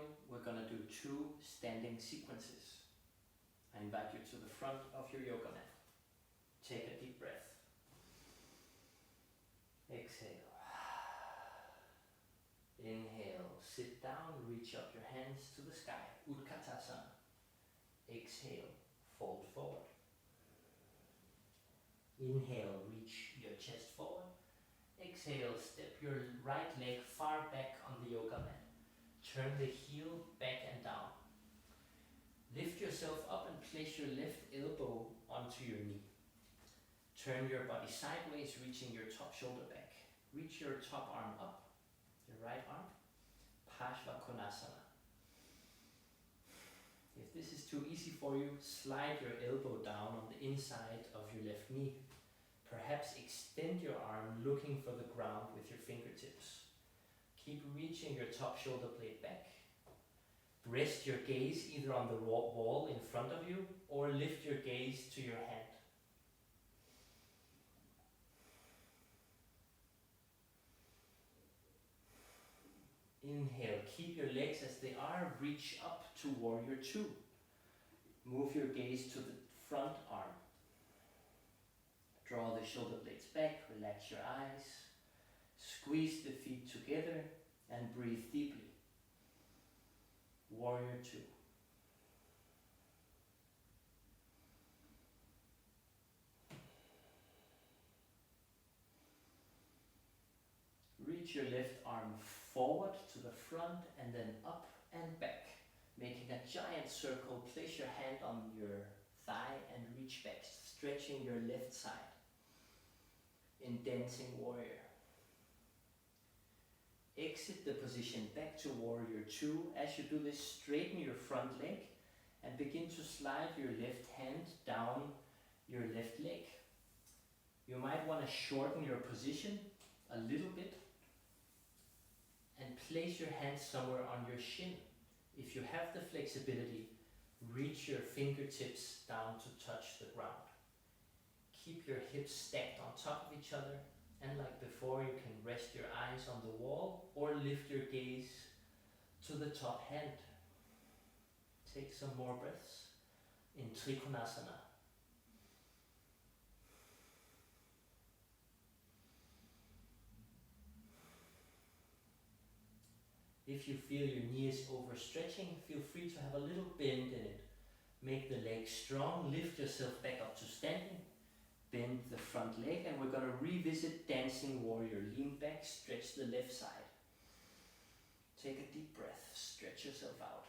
video, we're going to do 2 standing sequences. I invite you to the front of your yoga mat. Take a deep breath. Exhale. Inhale, sit down, reach up your hands to the sky, Utkatasana. Exhale, fold forward. Inhale, reach your chest forward. Exhale, step your right leg far back on the yoga mat. Turn the heel back and down. Lift yourself up and place your left elbow onto your knee. Turn your body sideways, reaching your top shoulder back. Reach your top arm up, your right arm, Parshvakonasana. If this is too easy for you, slide your elbow down on the inside of your left knee. Perhaps extend your arm looking for the ground with your fingertips. Keep reaching your top shoulder blade back. Rest your gaze either on the wall in front of you or lift your gaze to your hand. Inhale, keep your legs as they are, reach up to Warrior 2. Move your gaze to the front arm. Draw the shoulder blades back, relax your eyes, squeeze the feet together and breathe deeply. Warrior 2. Reach your left arm forward to the front and then up and back, making a giant circle. Place your hand on your thigh and reach back, stretching your left side in Dancing Warrior. Exit the position back to Warrior 2. As you do this, straighten your front leg and begin to slide your left hand down your left leg. You might want to shorten your position a little bit and place your hand somewhere on your shin. If you have the flexibility, reach your fingertips down to touch the ground. Keep your hips stacked on top of each other, and like before, you can rest your eyes on the wall or lift your gaze to the top hand. Take some more breaths in Trikonasana. If you feel your knee is overstretching, feel free to have a little bend in it. Make the leg strong, lift yourself back up to standing, bend the front leg, and we're going to revisit Dancing Warrior. Lean back, stretch the left side. Take a deep breath, stretch yourself out.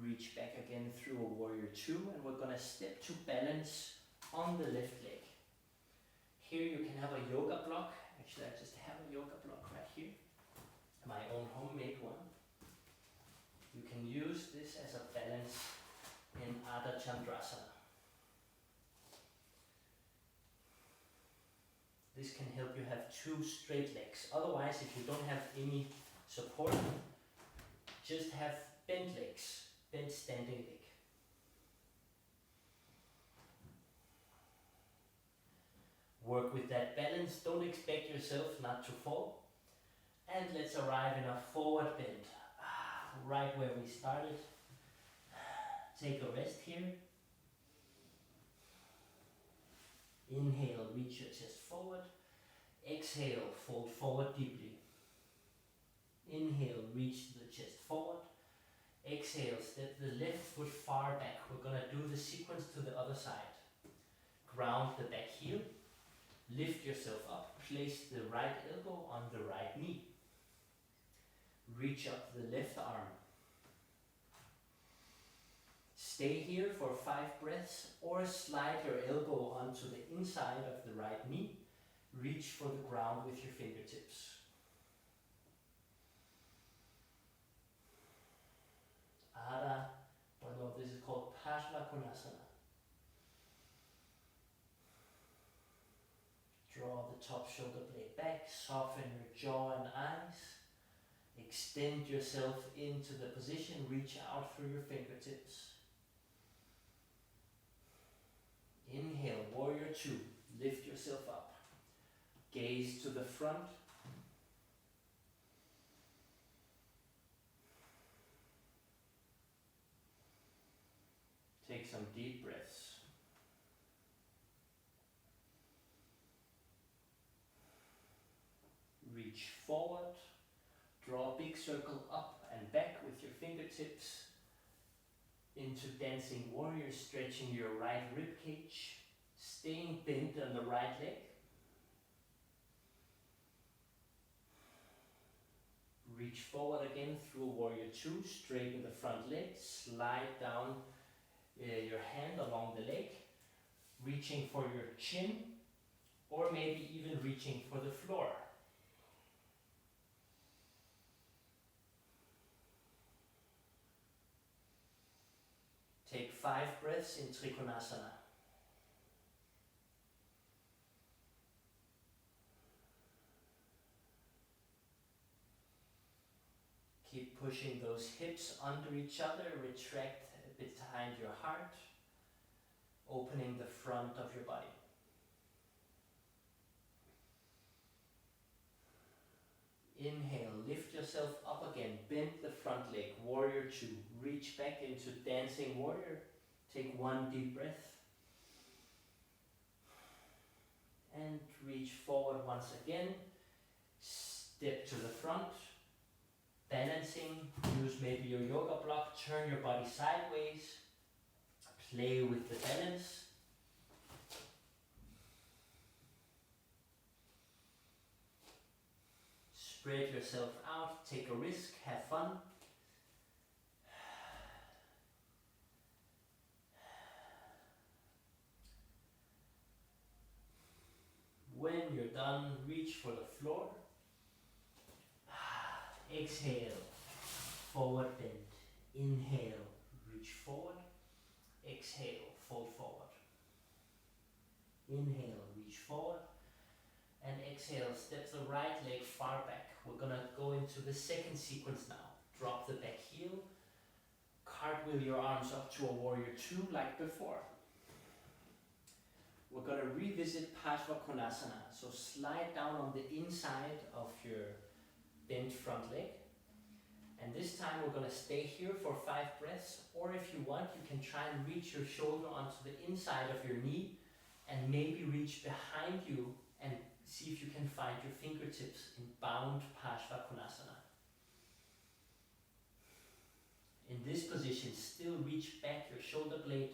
Reach back again through a Warrior 2, and we're going to step to balance on the left leg. Here you can have a yoga block. Actually, I just have a yoga block right here, my own homemade one. You can use this as a balance in Ardha Chandrasana. This can help you have 2 straight legs. Otherwise, if you don't have any support, just have bent legs, bent standing leg. Work with that balance, don't expect yourself not to fall. And let's arrive in a forward bend, right where we started. Take a rest here. Inhale, reach your chest forward. Exhale, fold forward deeply. Inhale, reach the chest forward. Exhale, step the left foot far back. We're going to do the sequence to the other side. Ground the back heel. Lift yourself up, place the right elbow on the right knee. Reach up the left arm. Stay here for 5 breaths or slide your elbow onto the inside of the right knee. Reach for the ground with your fingertips. This is called Parshvakonasana. Draw the top shoulder blade back, soften your jaw and eyes. Extend yourself into the position, reach out through your fingertips. Inhale, Warrior 2, lift yourself up. Gaze to the front. Reach forward. Draw a big circle up and back with your fingertips into dancing warrior, stretching your right rib cage, staying bent on the right leg. Reach forward again through warrior 2, straighten the front leg, slide down your hand along the leg, reaching for your chin, or maybe even reaching for the floor. Take 5 breaths in Trikonasana. Keep pushing those hips under each other, retract a bit behind your heart, opening the front of your body. Inhale, lift yourself up again, bend the front leg, warrior 2. Reach back into dancing warrior. Take 1 deep breath. And reach forward once again. Step to the front. Balancing, use maybe your yoga block, turn your body sideways. Play with the balance. Spread yourself out, take a risk, have fun. When you're done, reach for the floor. Exhale, forward bend. Inhale, reach forward. Exhale, fold forward. Inhale, reach forward. And exhale, step the right leg far back. We're gonna go into the second sequence now. Drop the back heel. Cartwheel your arms up to a warrior 2 like before. We're gonna revisit Parsvakonasana. So slide down on the inside of your bent front leg. And this time we're gonna stay here for 5 breaths. Or if you want, you can try and reach your shoulder onto the inside of your knee and maybe reach behind you and see if you can find your fingertips in bound Parsvakonasana. In this position, still reach back your shoulder blade,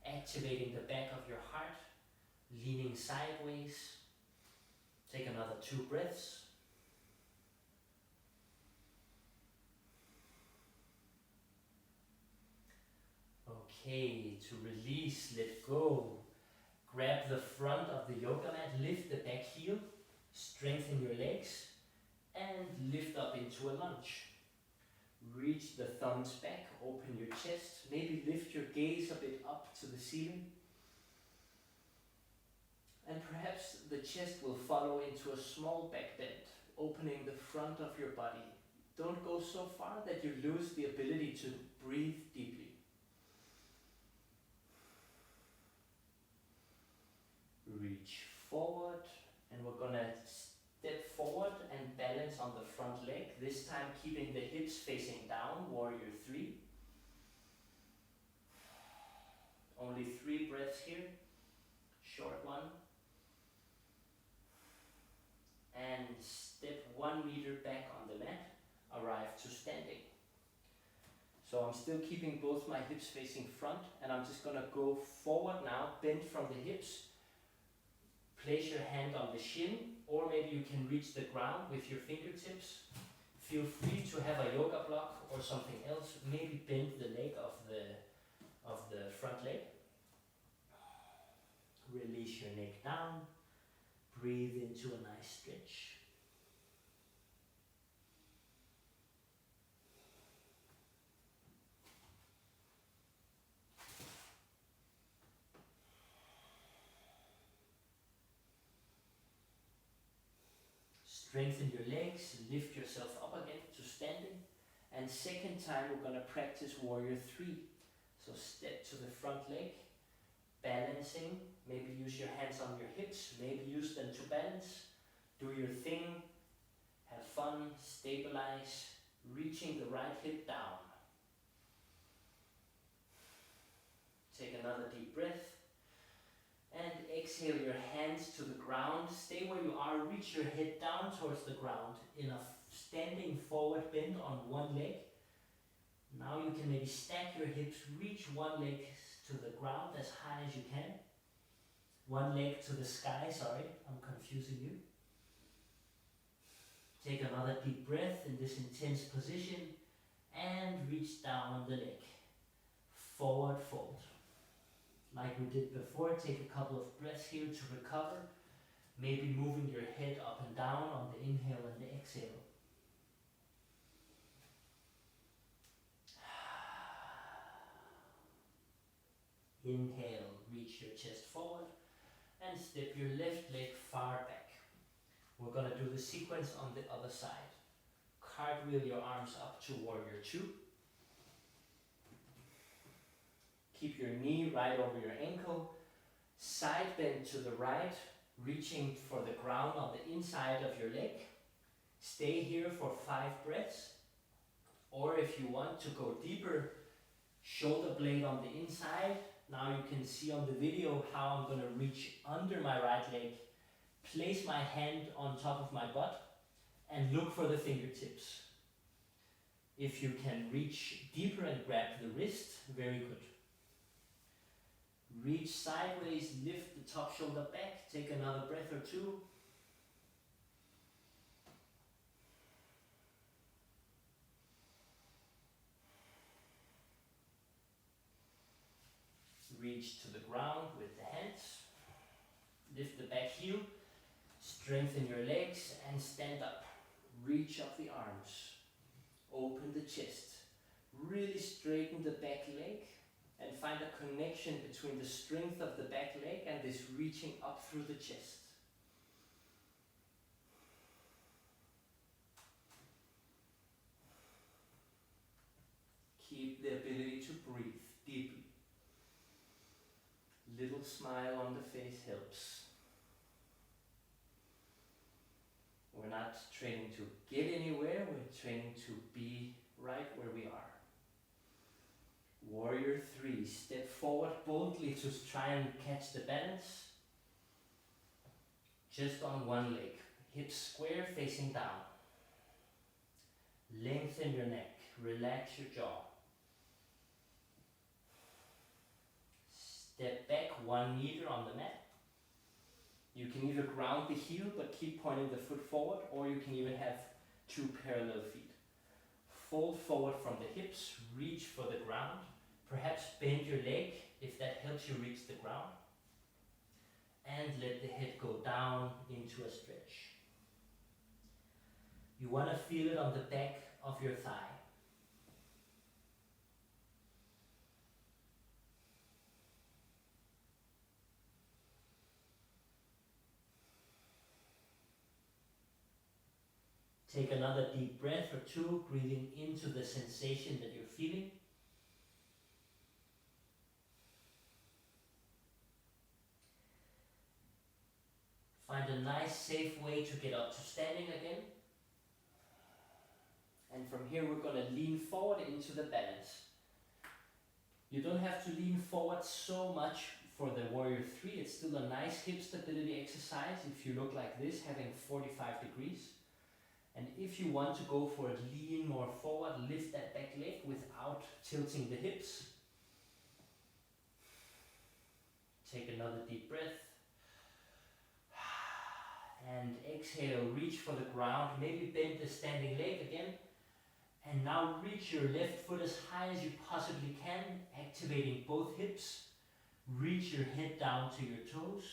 activating the back of your heart, leaning sideways. Take another 2 breaths. Okay, to release, let go. Grab the front of the yoga mat, lift the back heel, strengthen your legs, and lift up into a lunge. Reach the thumbs back, open your chest, maybe lift your gaze a bit up to the ceiling. And perhaps the chest will follow into a small back bend, opening the front of your body. Don't go so far that you lose the ability to breathe deeply. Reach forward, and we're gonna step forward and balance on the front leg, this time keeping the hips facing down, warrior 3. Only 3 breaths here, short one. And step 1 meter back on the mat, arrive to standing. So I'm still keeping both my hips facing front, and I'm just gonna go forward now, bend from the hips. Place your hand on the shin, or maybe you can reach the ground with your fingertips. Feel free to have a yoga block or something else. Maybe bend the leg of the front leg. Release your neck down. Breathe into a nice stretch. Strengthen your legs, lift yourself up again to standing. And second time we're going to practice warrior 3. So step to the front leg, balancing. Maybe use your hands on your hips, maybe use them to balance. Do your thing, have fun, stabilize, reaching the right hip down. Take another deep breath. And exhale your hands to the ground. Stay where you are, reach your head down towards the ground in a standing forward bend on one leg. Now you can maybe stack your hips, reach one leg to the ground as high as you can. One leg to the sky, sorry, I'm confusing you. Take another deep breath in this intense position and reach down the leg. Forward fold. Like we did before, take a couple of breaths here to recover. Maybe moving your head up and down on the inhale and the exhale. Inhale, reach your chest forward and step your left leg far back. We're going to do the sequence on the other side. Cartwheel your arms up to warrior two. Keep your knee right over your ankle. Side bend to the right, reaching for the ground on the inside of your leg. Stay here for 5 breaths. Or if you want to go deeper, shoulder blade on the inside. Now you can see on the video how I'm going to reach under my right leg, place my hand on top of my butt, and look for the fingertips. If you can reach deeper and grab the wrist, very good. Reach sideways, lift the top shoulder back, take another breath or two. Reach to the ground with the hands. Lift the back heel, strengthen your legs and stand up. Reach up the arms, open the chest, really straighten the back leg and find a connection between the strength of the back leg and this reaching up through the chest. Keep the ability to breathe deeply. Little smile on the face helps. We're not training to get anywhere, we're training to be right where we are. Warrior 3, step forward boldly to try and catch the balance. Just on one leg, hips square facing down. Lengthen your neck, relax your jaw. Step back 1 meter on the mat. You can either ground the heel but keep pointing the foot forward, or you can even have 2 parallel feet. Fold forward from the hips, reach for the ground. Perhaps bend your leg if that helps you reach the ground. And let the head go down into a stretch. You want to feel it on the back of your thigh. Take another deep breath or 2, breathing into the sensation that you're feeling. Find a nice, safe way to get up to standing again. And from here we're going to lean forward into the balance. You don't have to lean forward so much for the warrior 3. It's still a nice hip stability exercise if you look like this, having 45 degrees. And if you want to go for it, lean more forward, lift that back leg without tilting the hips. Take another deep breath. And exhale, reach for the ground, maybe bend the standing leg again. And now reach your left foot as high as you possibly can, activating both hips. Reach your head down to your toes.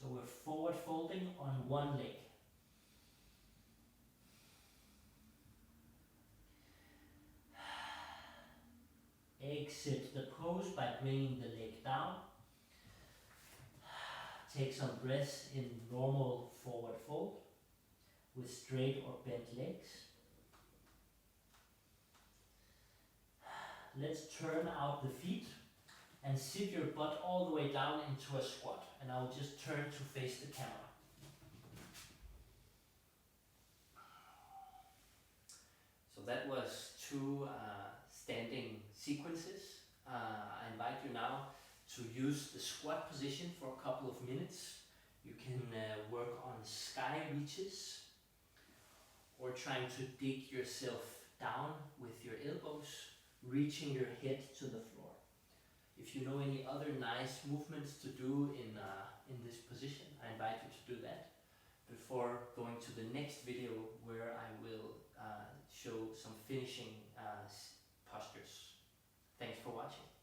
So we're forward folding on one leg. Exit the pose by bringing the leg down. Take some breaths in normal forward fold with straight or bent legs. Let's turn out the feet and sit your butt all the way down into a squat. And I'll just turn to face the camera. So that was 2 standing sequences. I invite you now to use the squat position for a couple of minutes. You can work on sky reaches, or trying to dig yourself down with your elbows, reaching your head to the floor. If you know any other nice movements to do in this position, I invite you to do that before going to the next video, where I will show some finishing postures. Thanks for watching.